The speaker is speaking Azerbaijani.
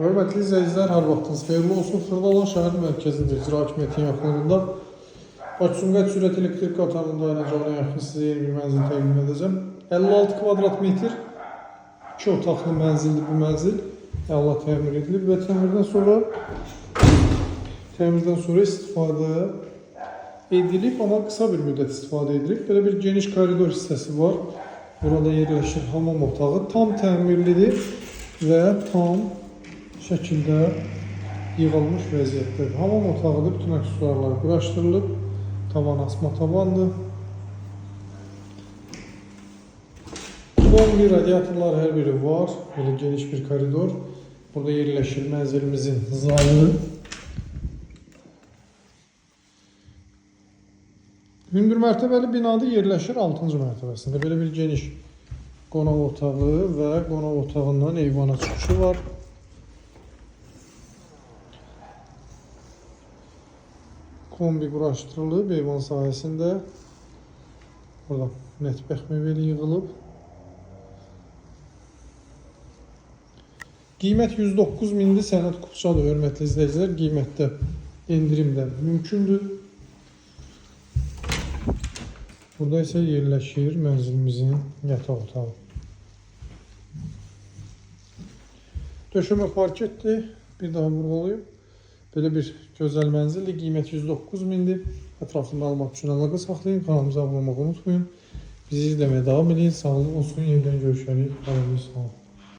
Hörmətli izləyicilər, hər vaxtınız xeyirli olsun. Xırdalan şəhər mərkəzidir, icra hakimiyyətinin yaxınlığında. Bakı-Sumqayıt sürət elektrik qatarının dayanacağına yaxın sizə yeni bir mənzil təqdim edəcəm. 56 kvadrat metr, 2 otaqlı mənzildir bu mənzil. Allah təmir edilib və təmirdən sonra istifadə edilib, amma qısa bir müddət istifadə edilib. Belə bir geniş koridor hissəsi var. Burada yerləşir hamam otağı. Tam təmirlidir və tam şəkildə yığılmış vəziyyətdədir. Hamam otağıdır, bütün aksesuarlar quraşdırılıb. Tavan asma tavandır. Kombi radiatorlar hər biri var. Belə geniş bir koridor. Burada yerləşir mənzilimizin zalı. Hündür mərtəbəli binada yerləşir 6-cı mərtəbəsində. Belə bir geniş qonaq otağı və qonaq otağından eyvana çıxışı var. Kombi quraşdırılıb eyvan sahəsində. Burada mətbəx mebeli yığılıb. Qiymət 109 mindir, sənəd kupçadır, hörmətli izləyicilər. Qiymətdə endirim də mümkündür. Burada isə yerləşir mənzilimizin yataq otağı. Döşəmə parketdir, bir daha vurğulayım. Belə bir gözəl mənzildir, qiymət 109 mindir. Ətraflı məlumat üçün əlaqə saxlayın, kanalımıza abunə olmağı unutmayın. Bizi izləməyə davam edin, sağlıq olsun, yenidən görüşərik. Sağ olun.